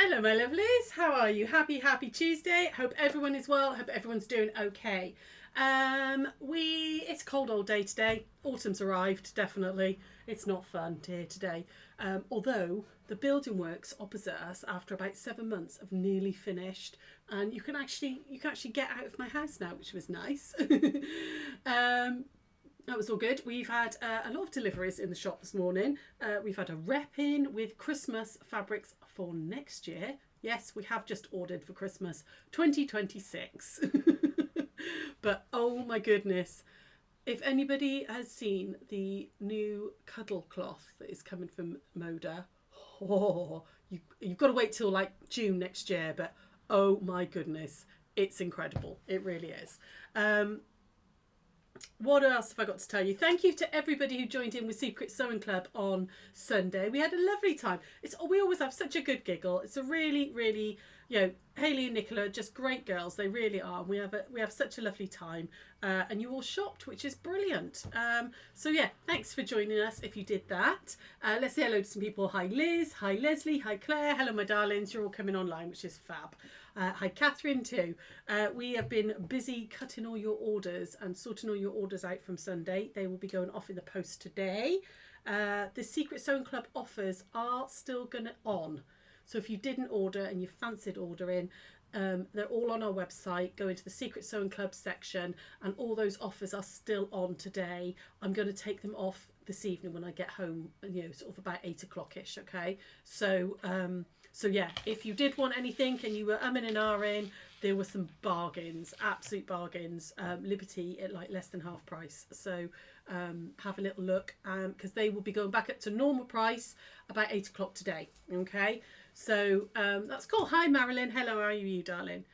Hello my lovelies, how are you? Happy Tuesday. Hope everyone is well, hope everyone's doing okay. It's a cold old day today. Autumn's arrived, definitely. It's not fun here today. Although the building works opposite us after about 7 months have nearly finished, and you can actually get out of my house now, which was nice. That was all good. We've had a lot of deliveries in the shop this morning. We've had a rep in with Christmas fabrics for next year. Yes, we have just ordered for Christmas 2026. But oh my goodness, if anybody has seen the new cuddle cloth that is coming from Moda, you've got to wait till like June next year. But oh my goodness, it's incredible. It really is. What else have I got to tell you? Thank you to everybody who joined in with Secret Sewing Club on Sunday. We had a lovely time. We always have such a good giggle. It's a really, really, Hayley and Nicola, just great girls. They really are. We have such a lovely time, and you all shopped, which is brilliant. So yeah, thanks for joining us if you did that. Let's say hello to some people. Hi Liz, hi Leslie, hi Claire. Hello my darlings. You're all coming online, which is fab. Hi Catherine too. We have been busy cutting all your orders and sorting all your orders out from Sunday. They will be going off in the post today. The Secret Sewing Club offers are still going on. So if you didn't order and you fancied ordering, they're all on our website. Go into the Secret Sewing Club section and all those offers are still on today. I'm going to take them off this evening when I get home, sort of about 8 o'clock-ish, okay? So yeah, if you did want anything and you were umming and ahhing, there were some bargains, absolute bargains. Liberty at like less than half price. So have a little look because they will be going back up to normal price about 8 o'clock today, okay? So that's cool. Hi Marilyn, hello, how are you darling?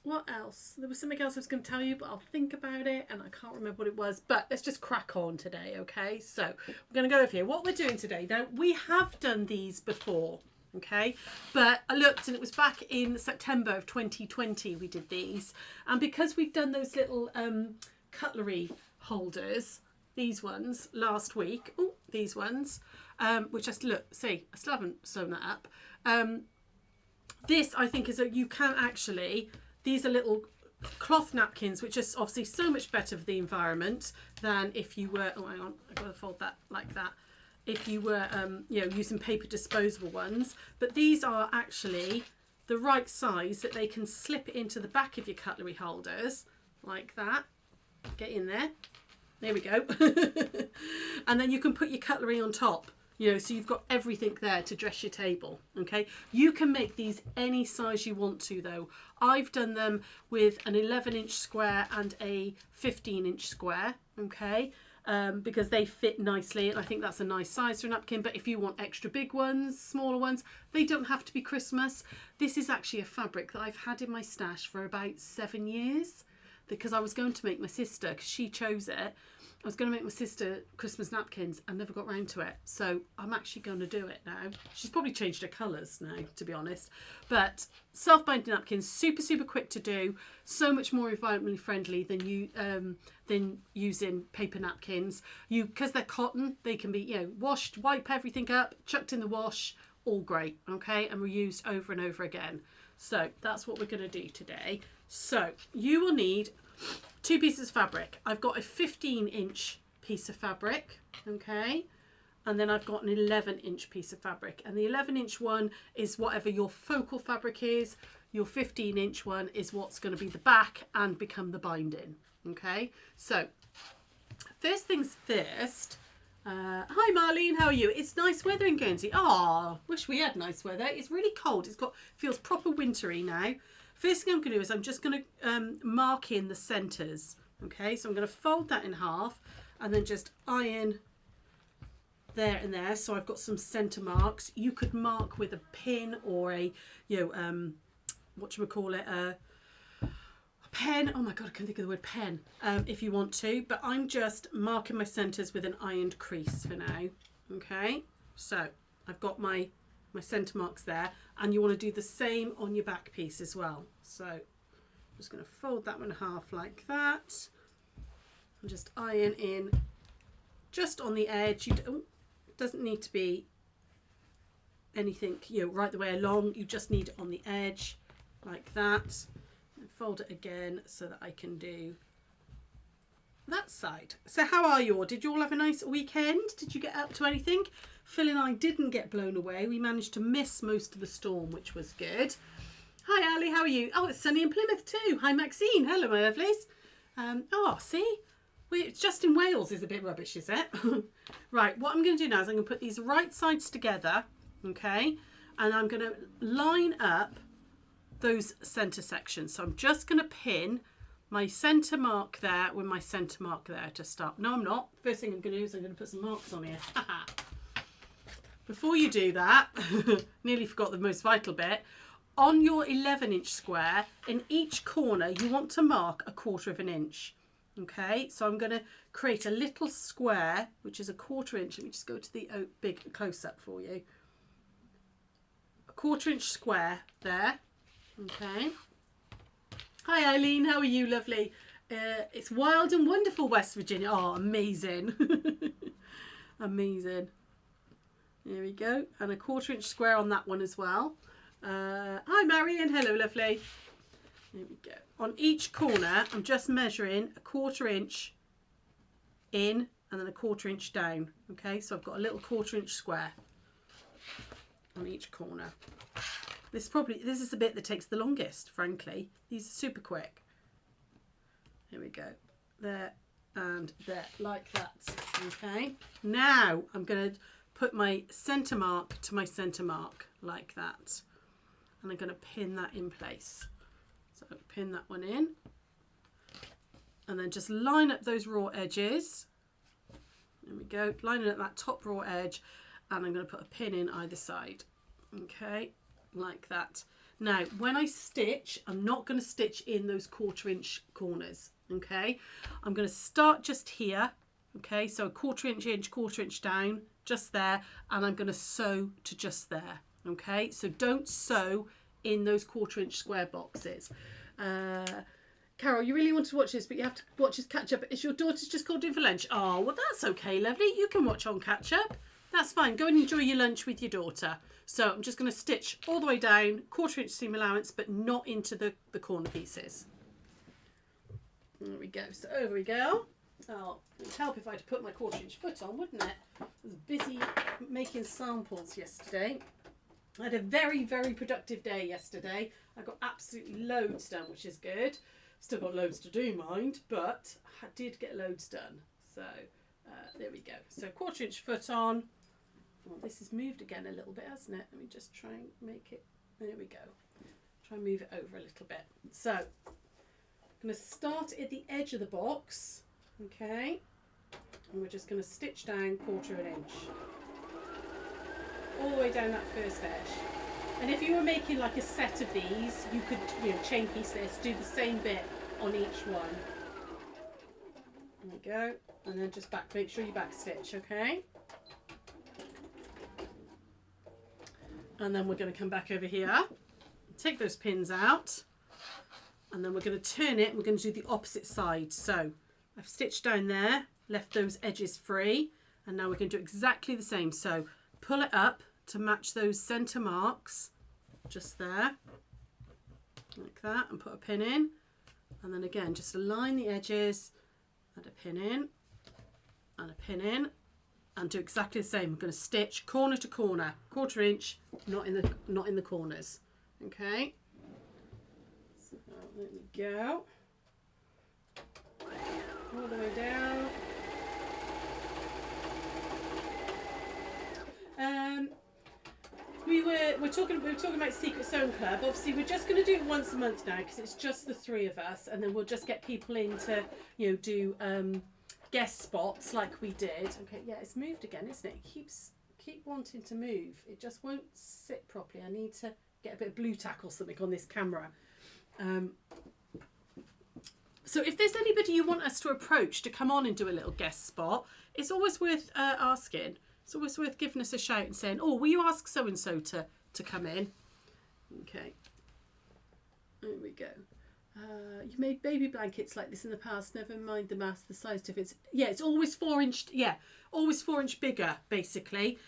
What else? There was something else I was going to tell you, but I'll think about it and I can't remember what it was. But let's just crack on today, okay? So we're going to go over here. What we're doing today, now we have done these before, okay? But I looked and it was back in September of 2020 we did these. And because we've done those little cutlery holders, these ones, last week, these ones, which I still haven't sewn that up. This I think is you can actually... These are little cloth napkins, which is obviously so much better for the environment than if you were, hang on, I've got to fold that like that. If you were, using paper disposable ones. But these are actually the right size that they can slip into the back of your cutlery holders like that. Get in there. There we go. And then you can put your cutlery on top. So you've got everything there to dress your table, okay? You can make these any size you want to, though. I've done them with an 11-inch square and a 15-inch square, okay? Because they fit nicely, and I think that's a nice size for a napkin. But if you want extra big ones, smaller ones, they don't have to be Christmas. This is actually a fabric that I've had in my stash for about 7 years because I was going to make my sister, because she chose it, I was going to make my sister Christmas napkins and never got round to it. So I'm actually going to do it now. She's probably changed her colours now, to be honest. But self-binding napkins, super, super quick to do. So much more environmentally friendly than using paper napkins. Because they're cotton, they can be, washed, wipe everything up, chucked in the wash, all great, okay? And reused over and over again. So that's what we're going to do today. So you will need 2 pieces of fabric. I've got a 15-inch piece of fabric, okay? And then I've got an 11-inch piece of fabric. And the 11-inch one is whatever your focal fabric is. Your 15-inch one is what's going to be the back and become the binding, okay? So first things first. Hi Marlene, how are you? It's nice weather in Guernsey. Oh, wish we had nice weather. It's really cold. Feels proper wintry now. First thing I'm going to do is I'm just going to mark in the centres. Okay, so I'm going to fold that in half and then just iron there and there. So I've got some centre marks. You could mark with a pin or a, a pen. Oh my God, I can't think of the word pen if you want to. But I'm just marking my centres with an ironed crease for now. Okay, so I've got my centre marks there, and you want to do the same on your back piece as well. So I'm just going to fold that one in half like that and just iron in just on the edge. It doesn't need to be anything, you know, right the way along. You just need it on the edge like that. And fold it again so that I can do that side. So how are you all? Did you all have a nice weekend? Did you get up to anything? Phil and I didn't get blown away. We managed to miss most of the storm, which was good. Hi Ali, how are you? Oh, it's sunny in Plymouth too. Hi Maxine. Hello my lovelies. Oh, see? Just in Wales is a bit rubbish, is it? Right, what I'm going to do now is I'm going to put these right sides together, okay? And I'm going to line up those centre sections. So I'm just going to pin my centre mark there with my centre mark there to start. No, I'm not. First thing I'm going to do is I'm going to put some marks on here. Before you do that, nearly forgot the most vital bit. On your 11-inch square, in each corner, you want to mark 1/4 of an inch. Okay, so I'm going to create a little square, which is 1/4 inch. Let me just go to the big close-up for you. 1/4 inch square there. Okay. Hi Eileen, how are you, lovely? It's wild and wonderful West Virginia. Oh, amazing. Amazing. There we go. And 1/4 inch square on that one as well. Hi Marion, hello lovely. There we go. On each corner, I'm just measuring 1/4 inch in and then 1/4 inch down. Okay, so I've got a little 1/4 inch square on each corner. This is the bit that takes the longest, frankly. These are super quick. Here we go. There and there, like that. Okay. Now I'm going to put my centre mark to my centre mark, like that. And I'm going to pin that in place. So pin that one in. And then just line up those raw edges. There we go. Lining up that top raw edge. And I'm going to put a pin in either side. Okay. Like that. Now when I stitch, I'm not going to stitch in those 1/4 inch corners. Okay, I'm going to start just here. Okay, so 1/4 inch, 1/4 inch down, just there, and I'm going to sew to just there. Okay, so don't sew in those 1/4 inch square boxes. Carol, you really want to watch this, but you have to watch us catch up. Is your daughter's just called in for lunch? Oh, well that's okay, lovely. You can watch on catch up. That's fine. Go and enjoy your lunch with your daughter. So I'm just going to stitch all the way down, 1/4 inch seam allowance, but not into the corner pieces. There we go. So over we go. Oh, it would help if I had put my 1/4 inch foot on, wouldn't it? I was busy making samples yesterday. I had a very, very productive day yesterday. I got absolutely loads done, which is good. Still got loads to do, mind, but I did get loads done. So there we go. So 1/4 inch foot on. Well, this has moved again a little bit, hasn't it? Let me just try and make it. There we go. Try and move it over a little bit. So I'm going to start at the edge of the box. Okay. And we're just going to stitch down 1/4 of an inch. All the way down that first edge. And if you were making like a set of these, you could, you know, chain piece this, do the same bit on each one. There we go. And then just back, make sure you back stitch, okay? And then we're going to come back over here, take those pins out, and then we're going to turn it. We're going to do the opposite side. So I've stitched down there, left those edges free, and now we're going to do exactly the same. So pull it up to match those centre marks, just there, like that, and put a pin in. And then again, just align the edges, and a pin in, and a pin in. And do exactly the same. We're going to stitch corner to corner, 1/4 inch, not in the corners. Okay. So there we go. All the way down. We were talking about Secret Sewing Club. Obviously, we're just going to do it once a month now because it's just the 3 of us, and then we'll just get people in to, you know, do guest spots like we did. Okay, yeah, it's moved again, isn't it? It keep wanting to move. It just won't sit properly. I need to get a bit of blue tack or something on this camera. So if there's anybody you want us to approach to come on and do a little guest spot, it's always worth asking. It's always worth giving us a shout and saying, oh, will you ask so and so to come in? Okay, there we go. You made baby blankets like this in the past. Never mind the mass, the size difference. Yeah, it's always 4 inch. Yeah, always 4 inch bigger, basically.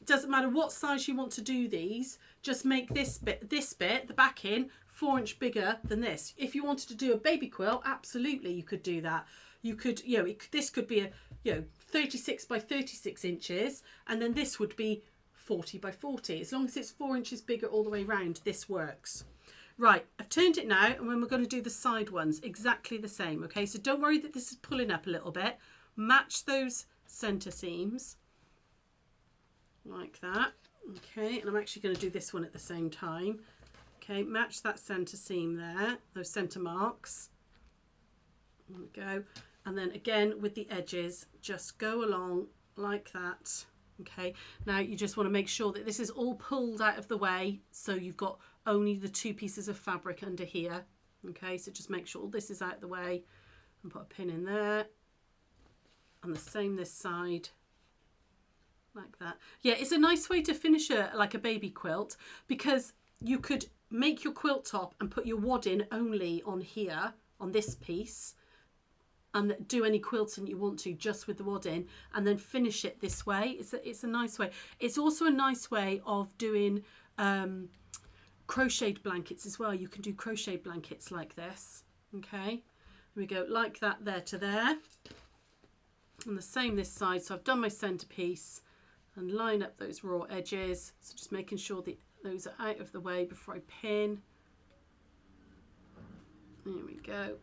Doesn't matter what size you want to do these. Just make this bit, the backing, 4 inch bigger than this. If you wanted to do a baby quilt, absolutely, you could do that. You could, you know, this could be a, 36 by 36 inches, and then this would be 40 by 40. As long as it's 4 inches bigger all the way around, this works. Right, I've turned it now, and then we're going to do the side ones exactly the same, okay? So don't worry that this is pulling up a little bit. Match those centre seams like that, okay? And I'm actually going to do this one at the same time. Okay, match that centre seam there, those centre marks. There we go. And then again with the edges, just go along like that. Okay, now you just want to make sure that this is all pulled out of the way, so you've got only the 2 pieces of fabric under here. Okay, so just make sure all this is out of the way and put a pin in there. And the same this side, like that. Yeah, it's a nice way to finish like a baby quilt, because you could make your quilt top and put your wadding only on here, on this piece, and do any quilting you want to just with the wadding, and then finish it this way. It's a nice way. It's also a nice way of doing crocheted blankets as well. You can do crocheted blankets like this. Okay, here we go, like that, there to there, and the same this side. So I've done my centerpiece and line up those raw edges, so just making sure that those are out of the way before I pin. There we go,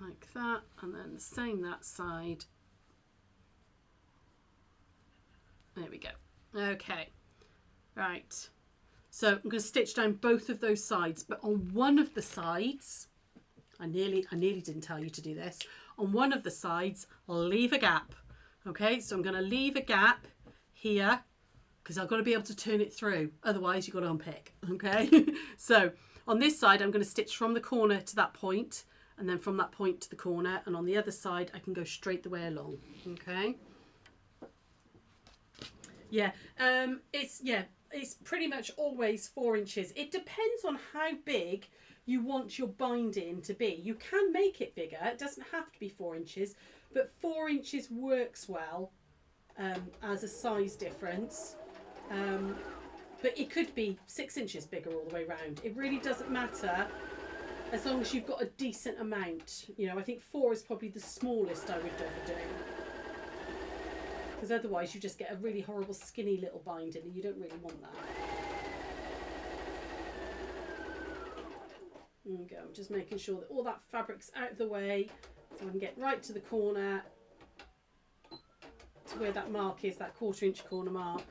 like that, and then the same that side. There we go. Okay, right, so I'm going to stitch down both of those sides, but on one of the sides, I nearly didn't tell you to do this, on one of the sides I'll leave a gap. Okay, so I'm going to leave a gap here because I've got to be able to turn it through, otherwise you've got to unpick. Okay, so on this side I'm going to stitch from the corner to that point, and then from that point to the corner, and on the other side I can go straight the way along. Okay, it's pretty much always 4 inches. It depends on how big you want your binding to be. You can make it bigger, it doesn't have to be 4 inches, but 4 inches works well as a size difference. But it could be 6 inches bigger all the way around. It really doesn't matter, as long as you've got a decent amount. I think 4 is probably the smallest I would ever do, because otherwise you just get a really horrible skinny little binding, and you don't really want that. There we go. I'm just making sure that all that fabric's out of the way, so I can get right to the corner, to where that mark is, that 1/4 inch corner mark,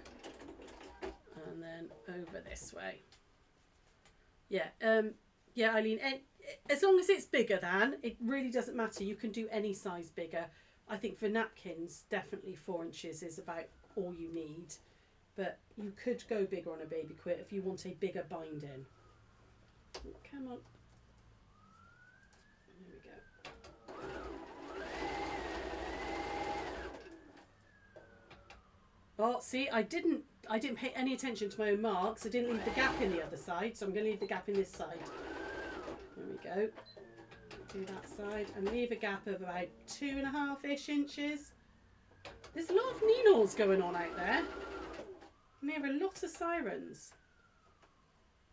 and then over this way. Yeah, Eileen, as long as it's bigger than, it really doesn't matter. You can do any size bigger. I think for napkins, definitely 4 inches is about all you need, but you could go bigger on a baby quilt if you want a bigger binding. Come on. There we go. Oh, see, I didn't pay any attention to my own marks. I didn't leave the gap in the other side, so I'm going to leave the gap in this side. There we go. Do that side and leave a gap of about 2.5-ish inches. There's a lot of needles going on out there. I can hear a lot of sirens.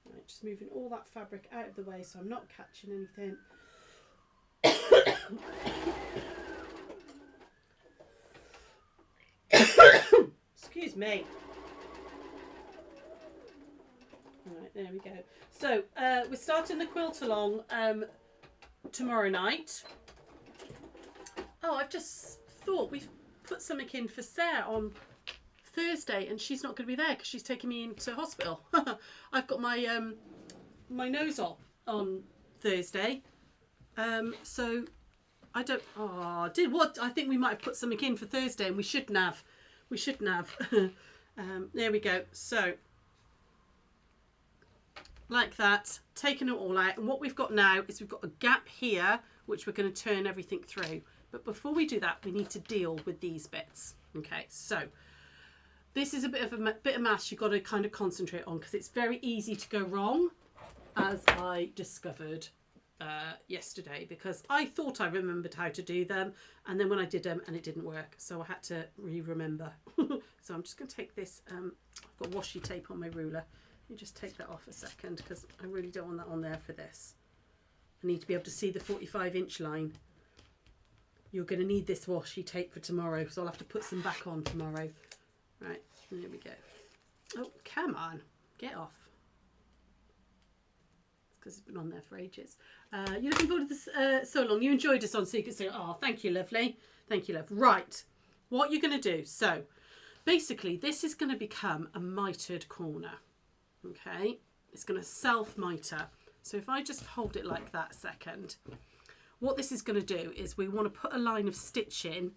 Right, just moving all that fabric out of the way so I'm not catching anything. Excuse me. Right, there we go. So we're starting the quilt along tomorrow night. Oh, I've just thought we've put something in for Sara on Thursday, and she's not going to be there because she's taking me into hospital. I've got my my nose on Thursday, so I don't. Oh, I think we might have put something in for Thursday, and we shouldn't have. There we go. So like that, taking it all out, and what we've got now is we've got a gap here which we're going to turn everything through. But before we do that, we need to deal with these bits. Okay, so this is a bit of maths you've got to kind of concentrate on, because it's very easy to go wrong. as I discovered yesterday, because I thought I remembered how to do them, and then when I did them and it didn't work, so I had to remember. So I'm just going to take this, I've got washi tape on my ruler. You just take that off a second, because I really don't want that on there for this. I need to be able to see the 45-inch line. You're going to need this washi tape for tomorrow, so I'll have to put some back on tomorrow. Right, there we go. Oh, come on, get off. Because it's been on there for ages. You're looking forward to this so long. You enjoyed us on Secret Sale. Oh, thank you, lovely. Thank you, love. Right, what you're going to do. So, basically, this is going to become a mitered corner. Okay, it's going to self-miter. So if I just hold it like that a second, what this is going to do is we want to put a line of stitching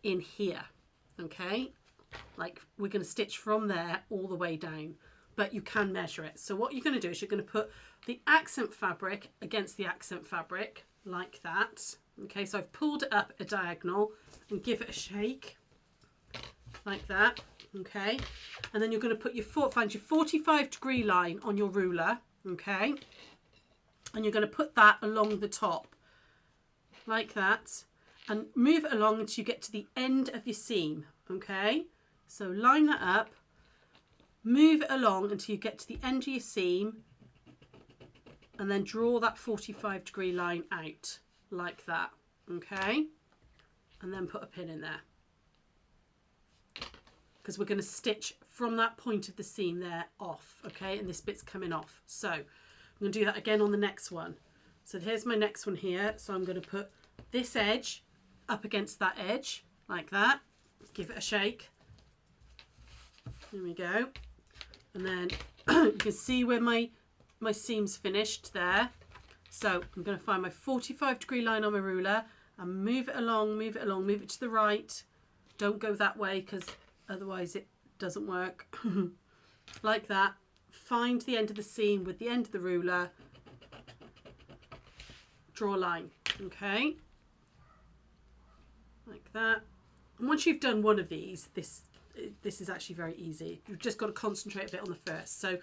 in here. Okay, like we're going to stitch from there all the way down, but you can measure it. So what you're going to do is you're going to put the accent fabric against the accent fabric like that. Okay, so I've pulled it up a diagonal and give it a shake like that. Okay, and then you're going to put find your 45-degree line on your ruler. Okay, and you're going to put that along the top like that and move it along until you get to the end of your seam. Okay, so line that up, move it along until you get to the end of your seam, and then draw that 45-degree line out like that. Okay, and then put a pin in there, because we're going to stitch from that point of the seam there off. Okay, and this bit's coming off. So I'm going to do that again on the next one. So here's my next one here. So I'm going to put this edge up against that edge like that. Give it a shake. There we go. And then you can see where my seam's finished there. So I'm going to find my 45-degree line on my ruler and move it along, move it to the right. Don't go that way, because otherwise it doesn't work. Like that. Find the end of the seam with the end of the ruler. Draw a line. Okay, like that. And once you've done one of these, this is actually very easy. You've just got to concentrate a bit on the first. So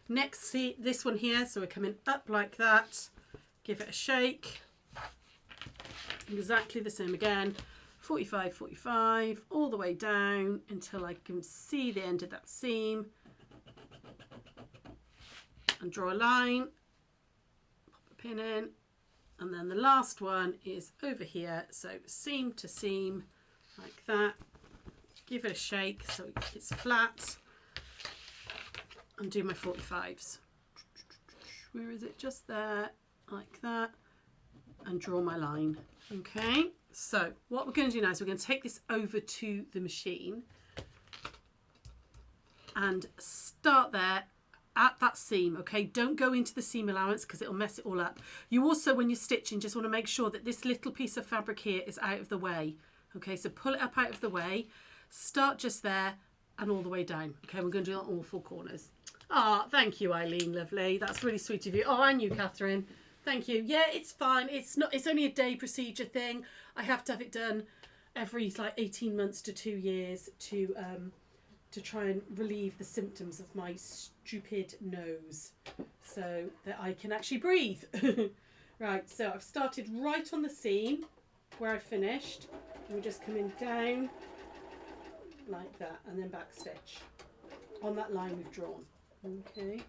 next, see this one here. So we're coming up like that. Give it a shake. Exactly the same again. 45, 45, all the way down until I can see the end of that seam. And draw a line. Pop a pin in. And then the last one is over here. So seam to seam like that. Give it a shake so it's flat. And do my 45s. Where is it? Just there. Like that. And draw my line. Okay. So what we're going to do now is we're going to take this over to the machine and start there at that seam. Okay, don't go into the seam allowance because it'll mess it all up. You also, when you're stitching, just want to make sure that this little piece of fabric here is out of the way. Okay, so pull it up out of the way, start just there and all the way down. Okay, we're going to do that on all four corners. Ah, oh, thank you, Eileen, lovely. That's really sweet of you. Oh, and you, Catherine. Thank you. Yeah, it's fine. It's only a day procedure thing. I have to have it done every like 18 months to 2 years to try and relieve the symptoms of my stupid nose so that I can actually breathe. Right, so I've started right on the seam where I finished. And we're just coming down like that and then back stitch on that line we've drawn. Okay.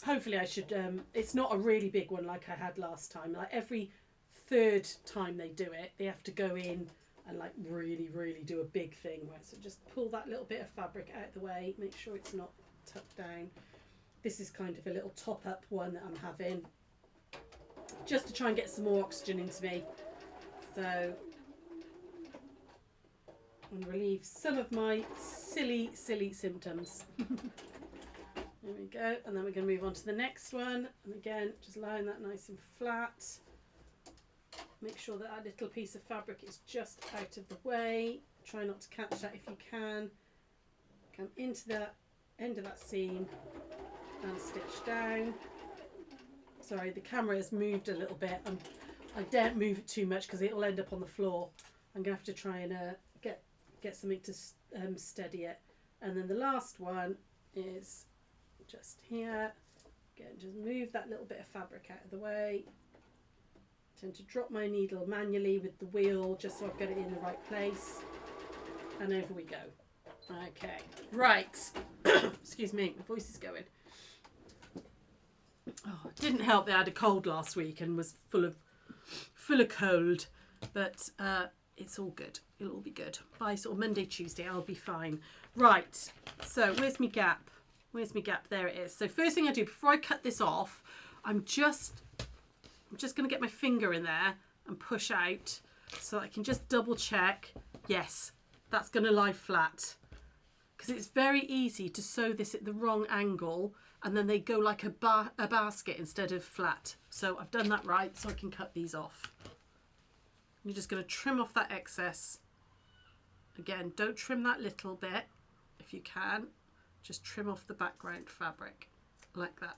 Hopefully I should, it's not a really big one like I had last time. Like every third time they do it, they have to go in and like really do a big thing. Right, so just pull that little bit of fabric out of the way, make sure it's not tucked down. This is kind of a little top up one that I'm having, just to try and get some more oxygen into me. So, and relieve some of my silly symptoms. There we go, and then we're going to move on to the next one. And again, just line that nice and flat. Make sure that that little piece of fabric is just out of the way. Try not to catch that if you can. Come into the end of that seam and stitch down. Sorry, the camera has moved a little bit. I daren't move it too much because it will end up on the floor. I'm going to have to try and get something to steady it. And then the last one is just here, Again, just move that little bit of fabric out of the way. Tend to drop my needle manually with the wheel just so I've got it in the right place. And over we go. Okay, right. Excuse me, my voice is going. Oh, it didn't help that I had a cold last week and was full of cold, but it's all good. It'll all be good. By sort of Monday, Tuesday, I'll be fine. Right, so where's my gap? Where's my gap? There it is. So first thing I do before I cut this off, I'm just going to get my finger in there and push out so I can just double check. Yes, that's going to lie flat, because it's very easy to sew this at the wrong angle and then they go like a basket instead of flat. So I've done that right, so I can cut these off. You're just going to trim off that excess. Again, don't trim that little bit if you can. Just trim off the background fabric like that.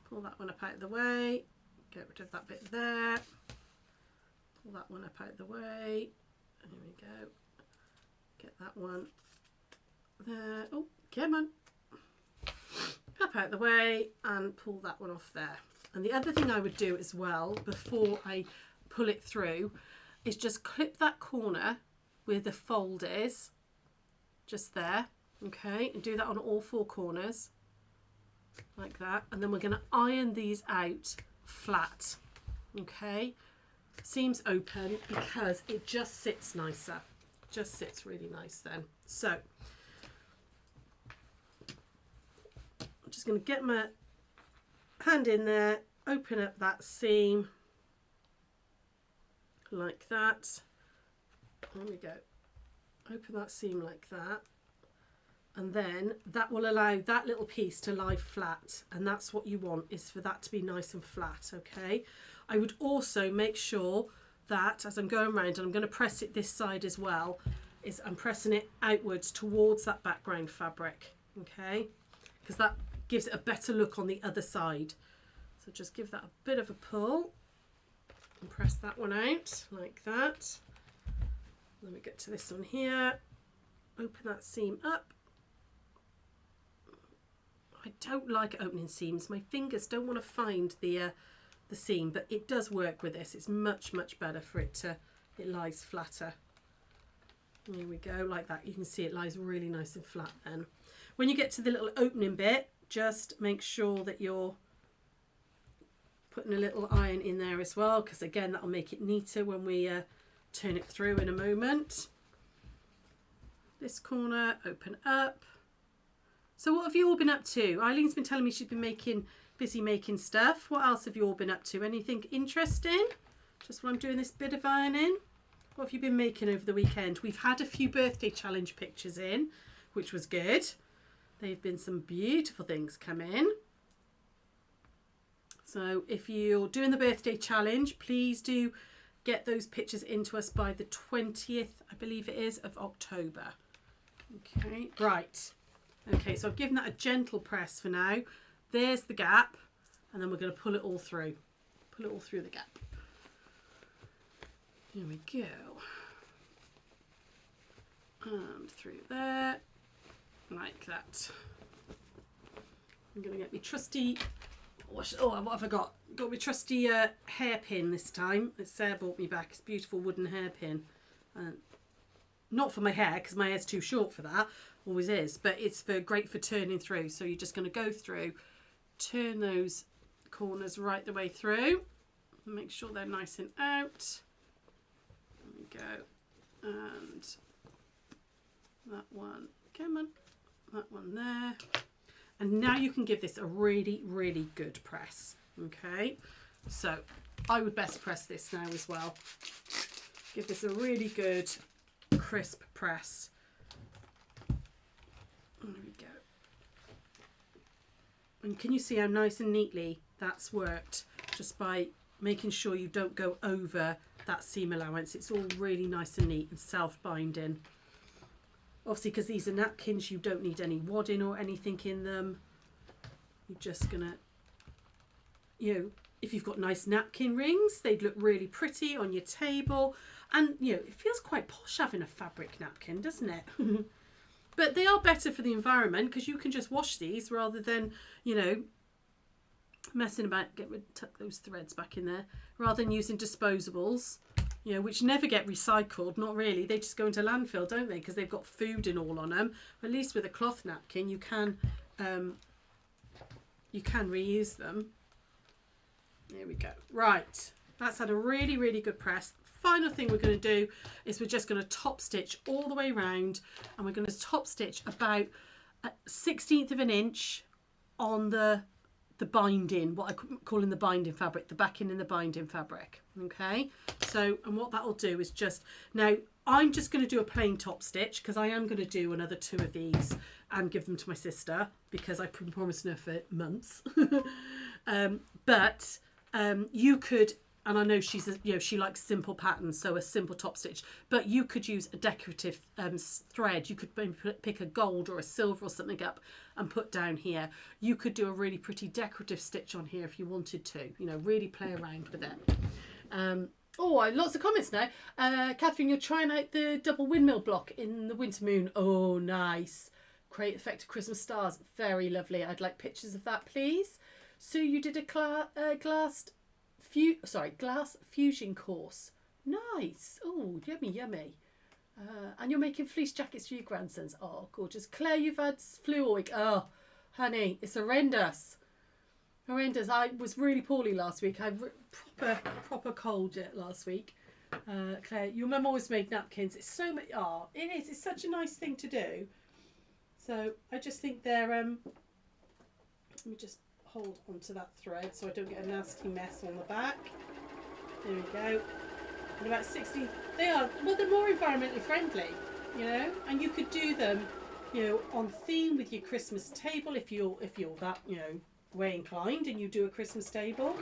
Pull that one up out of the way. Get rid of that bit there. Pull that one up out of the way. There we go. Get that one there. Oh, come on. Up out of the way and pull that one off there. And the other thing I would do as well before I pull it through is just clip that corner where the fold is, just there. Okay, and do that on all four corners like that, and then we're going to iron these out flat. Okay, seams open because it just sits nicer, just sits really nice then. So I'm just going to get my hand in there, open up that seam like that. There we go. Open that seam like that. And then that will allow that little piece to lie flat, and that's what you want, is for that to be nice and flat. Okay, I would also make sure that as I'm going around, and I'm going to press it this side as well, is I'm pressing it outwards towards that background fabric. Okay, because that gives it a better look on the other side. So just give that a bit of a pull and press that one out like that. Then we get to this one here, open that seam up. I don't like opening seams. My fingers don't want to find the seam, but it does work with this. It's much, much better for it lies flatter. Here we go, like that. You can see it lies really nice and flat then. When you get to the little opening bit, just make sure that you're putting a little iron in there as well, because again, that'll make it neater when we turn it through in a moment. This corner, open up. So what have you all been up to? Eileen's been telling me she's been busy making stuff. What else have you all been up to? Anything interesting? Just while I'm doing this bit of ironing. What have you been making over the weekend? We've had a few birthday challenge pictures in, which was good. They've been some beautiful things come in. So if you're doing the birthday challenge, please do get those pictures into us by the 20th, I believe it is, of October. Okay, right. Okay, so I've given that a gentle press for now. There's the gap, and then we're going to pull it all through. Pull it all through the gap. Here we go. And through there, like that. I'm going to get my trusty, what have I got? Got my trusty hairpin this time that Sarah bought me back. It's a beautiful wooden hairpin. Not for my hair, because my hair's too short for that. Always is, but it's great for turning through. So you're just going to go through, turn those corners right the way through, and make sure they're nice and out. There we go, and that one, come on, that one there, and now you can give this a really, really good press. Okay, so I would best press this now as well. Give this a really good, crisp press. There we go. And can you see how nice and neatly that's worked, just by making sure you don't go over that seam allowance? It's all really nice and neat and self-binding. Obviously, because these are napkins, you don't need any wadding or anything in them. You're just gonna, if you've got nice napkin rings, they'd look really pretty on your table. And it feels quite posh having a fabric napkin, doesn't it? But they are better for the environment, because you can just wash these rather than, messing about, tuck those threads back in there, rather than using disposables, you know, which never get recycled. Not really, they just go into landfill, don't they, because they've got food and all on them. But at least with a cloth napkin you can reuse them. There we go. Right, that's had a really, really good press. Final thing we're going to do is we're just going to top stitch all the way around, and we're going to top stitch about a 1/16 of an inch on the binding, what I'm calling the binding fabric, the backing in the binding fabric. Okay, so, and what that will do is just, now I'm just going to do a plain top stitch because I am going to do another 2 of these and give them to my sister because I promised her for months. But you could, and I know she's she likes simple patterns, so a simple top stitch, but you could use a decorative thread. You could maybe pick a gold or a silver or something up and put down here. You could do a really pretty decorative stitch on here if you wanted to, you know, really play around with it. Oh, lots of comments now. Catherine, you're trying out the double windmill block in the winter moon. Oh, nice. Great effect of Christmas stars. Very lovely. I'd like pictures of that, please. Sue, you did a glass fusion course. Nice. Oh, yummy, yummy. And you're making fleece jackets for your grandsons. Oh, gorgeous. Claire, you've had flu all week. Oh, honey, it's horrendous. Horrendous. I was really poorly last week. I had proper cold last week. Claire, your mum always made napkins. It's so much. Oh, it is. It's such a nice thing to do. So I just think they're. Let me just hold onto that thread so I don't get a nasty mess on the back. There we go. And about 60. They are. Well, they're more environmentally friendly, you know. And you could do them, you know, on theme with your Christmas table if you're that, you know, way inclined and you do a Christmas table,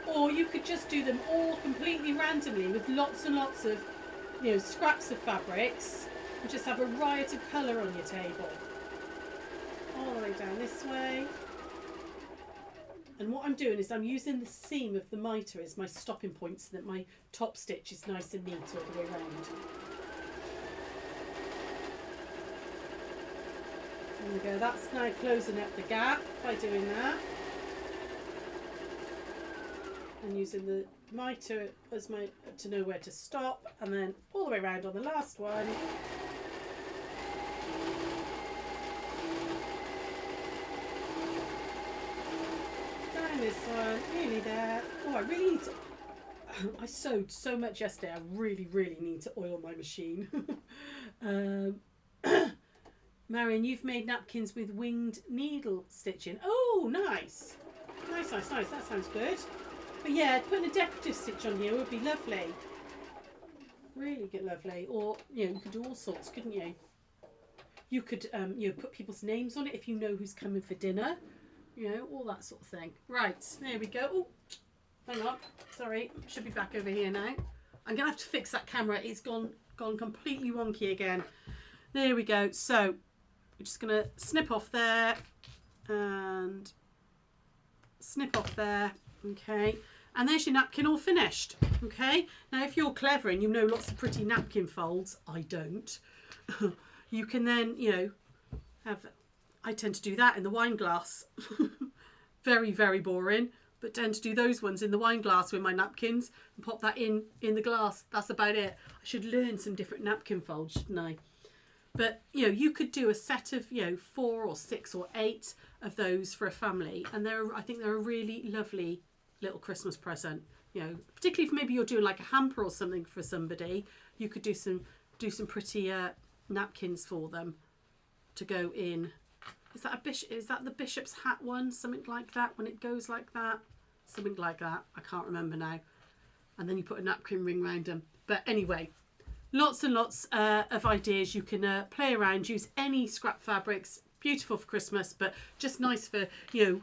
or you could just do them all completely randomly with lots and lots of, you know, scraps of fabrics and just have a riot of colour on your table all the way down this way. And what I'm doing is I'm using the seam of the mitre as my stopping point so that my top stitch is nice and neat all the way around. There we go, that's now closing up the gap by doing that. And using the mitre as to know where to stop, and then all the way around on the last one. Down this one, nearly there. Oh, I really need to, I sewed so much yesterday, I really, really need to oil my machine. Marion, you've made napkins with winged needle stitching. Oh, nice. Nice. That sounds good. But yeah, putting a decorative stitch on here would be lovely. Really good, lovely. Or, you know, you could do all sorts, couldn't you? You could, you know, put people's names on it if you know who's coming for dinner. You know, all that sort of thing. Right, there we go. Oh, hang on. Sorry, should be back over here now. I'm going to have to fix that camera. It's gone completely wonky again. There we go. So, we're just going to snip off there and snip off there. Okay, and there's your napkin all finished. Okay, now if you're clever and you know lots of pretty napkin folds, I don't, you can then, you know, I tend to do that in the wine glass. Very, very boring, but tend to do those ones in the wine glass with my napkins and pop that in the glass. That's about it. I should learn some different napkin folds, shouldn't I? But, you know, you could do a set of, you know, 4 or 6 or 8 of those for a family. And I think they're a really lovely little Christmas present. You know, particularly if maybe you're doing like a hamper or something for somebody, you could do some pretty napkins for them to go in. Is that the bishop's hat one? Something like that, when it goes like that? Something like that. I can't remember now. And then you put a napkin ring around them. But anyway, lots and lots of ideas. You can play around, use any scrap fabrics. Beautiful for Christmas, but just nice for, you know,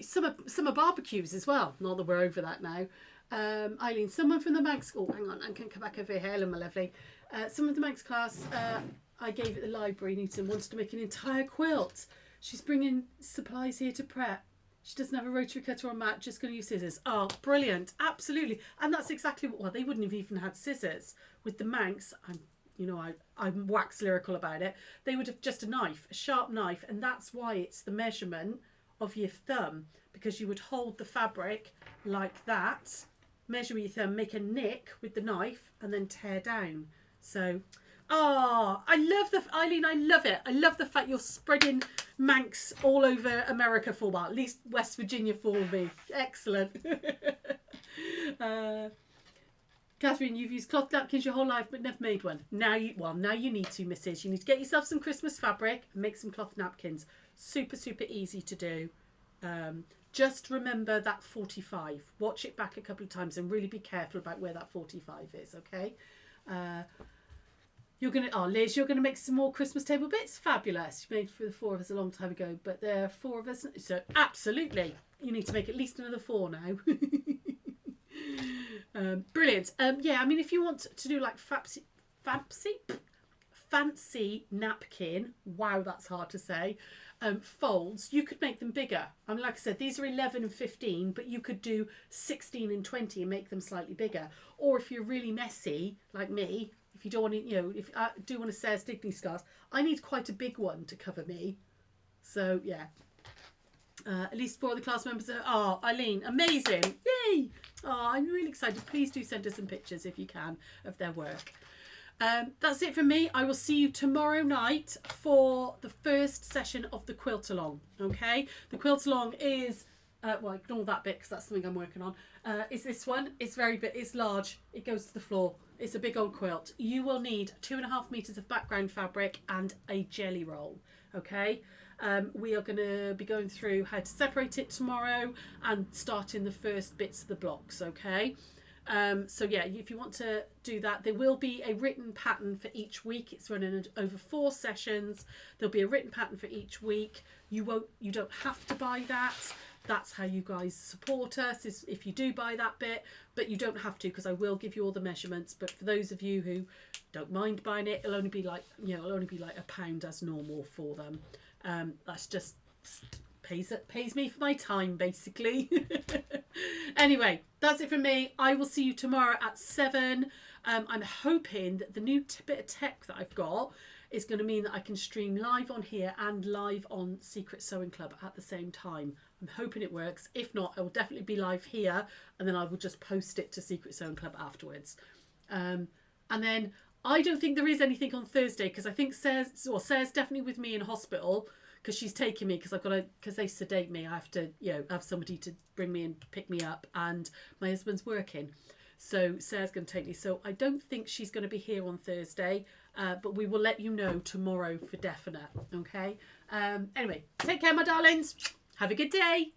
summer barbecues as well. Not that we're over that now. Eileen, someone from the Mags... Oh, hang on, I can come back over here. Hello, my lovely. Someone from the Mags class I gave at the library, Newton, wanted to make an entire quilt. She's bringing supplies here to prep. She doesn't have a rotary cutter or mat, just going to use scissors. Oh, brilliant. Absolutely. And that's exactly what... Well, they wouldn't have even had scissors. With the Manx, I'm wax lyrical about it. They would have just a knife, a sharp knife, and that's why it's the measurement of your thumb, because you would hold the fabric like that, measure with your thumb, make a nick with the knife, and then tear down. So, oh, I love Eileen, I love it. I love the fact you're spreading Manx all over America for me, at least West Virginia for me. Excellent. Catherine, you've used cloth napkins your whole life but never made one. Now you need to, Mrs. You need to get yourself some Christmas fabric and make some cloth napkins. Super, super easy to do. Just remember that 45. Watch it back a couple of times and really be careful about where that 45 is, okay? Liz, you're gonna make some more Christmas table bits. Fabulous. You made for the 4 of us a long time ago, but there are 4 of us, so absolutely you need to make at least another 4 now. Brilliant. Yeah, I mean, if you want to do like fancy napkin, wow, that's hard to say, folds, you could make them bigger. I mean, like I said, these are 11 and 15, but you could do 16 and 20 and make them slightly bigger. Or if you're really messy like me, if you don't want to, if I do want to Sarah's dignity scarves, I need quite a big one to cover me. So yeah. At least 4 of the class members are, oh, Eileen, amazing. Yay. Oh, I'm really excited. Please do send us some pictures if you can of their work. That's it from me. I will see you tomorrow night for the first session of the quilt along. Okay, the quilt along is well, ignore that bit because that's something I'm working on. Is this one? It's very big. It's large. It goes to the floor. It's a big old quilt. You will need 2.5 meters of background fabric and a jelly roll. Okay. We are going to be going through how to separate it tomorrow and starting the first bits of the blocks, okay? So yeah, if you want to do that, there will be a written pattern for each week. It's running over 4 sessions. There'll be a written pattern for each week. You don't have to buy that. That's how you guys support us, is if you do buy that bit, but you don't have to, because I will give you all the measurements. But for those of you who don't mind buying it, it'll only be like £1 as normal for them. That's just pays me for my time, basically. Anyway, that's it from me. I will see you tomorrow at 7. I'm hoping that the new bit of tech that I've got is going to mean that I can stream live on here and live on Secret Sewing Club at the same time. I'm hoping it works. If not, I will definitely be live here, and then I will just post it to Secret Sewing Club afterwards. And then I don't think there is anything on Thursday, because I think Sarah's definitely with me in hospital, because she's taking me, because they sedate me. I have to, have somebody to bring me and pick me up, and my husband's working. So Sarah's going to take me. So I don't think she's going to be here on Thursday, but we will let you know tomorrow for definite. Okay. Anyway, take care, my darlings. Have a good day.